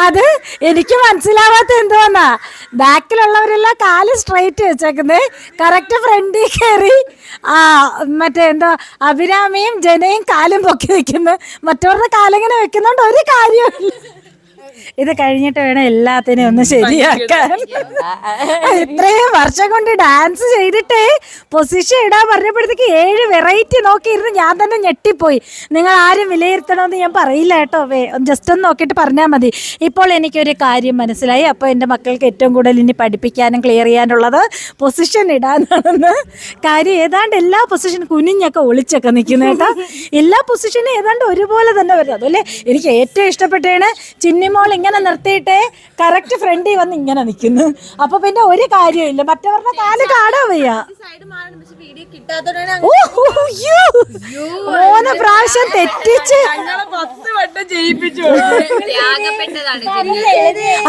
അത് എനിക്ക് മനസ്സിലാവാത്ത എന്തുവന്നാ, ബാക്കിലുള്ളവരെല്ലാം കാല് സ്ട്രൈറ്റ് വെച്ചേക്കുന്നത്, കറക്റ്റ് ഫ്രണ്ടിൽ കയറി മറ്റേ എന്താ അഭിരാമിയും ജനയും കാലും പൊക്കി വെക്കുന്നു. മറ്റവരുടെ കാലിങ്ങനെ വെക്കുന്നോണ്ട് ഒരു കാര്യമില്ല. ഇത് കഴിഞ്ഞിട്ട് വേണം എല്ലാത്തിനും ഒന്ന് ശരിയാക്കാൻ. ഇത്രയും വർഷം കൊണ്ട് ഡാൻസ് ചെയ്തിട്ടേ പൊസിഷൻ ഇടാൻ പറഞ്ഞപ്പോഴത്തേക്ക് 7 വെറൈറ്റി നോക്കിയിരുന്ന് ഞാൻ തന്നെ ഞെട്ടിപ്പോയി. നിങ്ങൾ ആരും വിലയിരുത്തണമെന്ന് ഞാൻ പറയില്ല കേട്ടോ, ജസ്റ്റ് ഒന്ന് നോക്കിയിട്ട് പറഞ്ഞാൽ മതി. ഇപ്പോൾ എനിക്കൊരു കാര്യം മനസ്സിലായി. അപ്പോൾ എൻ്റെ മക്കൾക്ക് ഏറ്റവും കൂടുതൽ ഇനി പഠിപ്പിക്കാനും ക്ലിയർ ചെയ്യാനുള്ളത് പൊസിഷൻ ഇടാനാണെന്ന്. കാര്യം ഏതാണ്ട് എല്ലാ പൊസിഷനും കുനിഞ്ഞൊക്കെ ഒളിച്ചൊക്കെ നിൽക്കുന്നു കേട്ടോ. എല്ലാ പൊസിഷനും ഏതാണ്ട് ഒരുപോലെ തന്നെ വരുന്നത്. അതുപോലെ എനിക്ക് ഏറ്റവും ഇഷ്ടപ്പെട്ടാണ് ചിന്നിമോൾ ഇങ്ങനെ നിർത്തിയിട്ട് കറക്റ്റ് ഫ്രണ്ടിൽ വന്ന് ഇങ്ങനെ നിൽക്കുന്നു. അപ്പൊ പിന്നെ ഒരു കാര്യമില്ല, മറ്റവരുടെ കാല് കാണാൻ വയ്യ. 3 പ്രാവശ്യം തെറ്റിച്ച്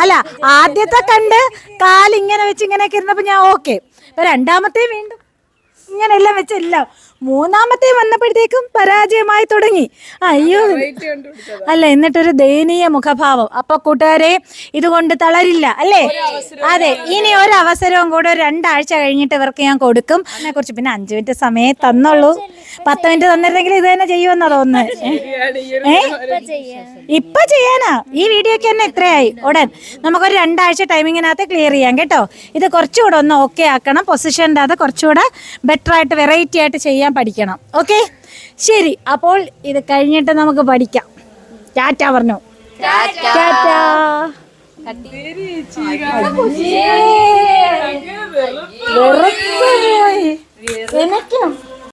അല്ല, ആദ്യത്തെ കണ്ട് കാലിങ്ങനെ വെച്ച് ഇങ്ങനെയൊക്കെ ഇരുന്നപ്പോ ഞാൻ ഓക്കെ. ഇപ്പൊ രണ്ടാമത്തെ വീണ്ടും ഇങ്ങനെല്ലാം വെച്ചെല്ലാം, മൂന്നാമത്തെ വന്നപ്പോഴത്തേക്കും പരാജയമായി തുടങ്ങി. അയ്യോ അല്ല, എന്നിട്ടൊരു ദയനീയ മുഖഭാവം. അപ്പൊ കൂട്ടുകാരെ, ഇതുകൊണ്ട് തളരില്ല അല്ലേ? അതെ, ഇനി ഒരു അവസരവും കൂടെ 2 ആഴ്ച കഴിഞ്ഞിട്ട് ഇവർക്ക് ഞാൻ കൊടുക്കും. അതിനെ കുറിച്ച് പിന്നെ 5 മിനിറ്റ് സമയം തന്നുള്ളൂ. 10 മിനിറ്റ് തന്നിരുന്നെങ്കിൽ ഇത് തന്നെ ചെയ്യുമെന്നാ തോന്നുന്നത്. ഇപ്പൊ ചെയ്യാനാ, ഈ വീഡിയോക്ക് തന്നെ ഇത്രയായി. ഉടൻ നമുക്കൊരു 2 ആഴ്ച ടൈമിങ്ങിനകത്ത് ക്ലിയർ ചെയ്യാം കേട്ടോ. ഇത് കുറച്ചുകൂടെ ഒന്ന് ഓക്കെ ആക്കണം. പൊസിഷൻ്റെ അത് കുറച്ചുകൂടെ ബെറ്റർ ആയിട്ട് വെറൈറ്റി ആയിട്ട് ചെയ്യാൻ പഠിക്കണം. ഓക്കെ, ശരി. അപ്പോൾ ഇത് കഴിഞ്ഞിട്ട് നമുക്ക് പഠിക്കാം. ടാറ്റ പറഞ്ഞു. ടാറ്റ.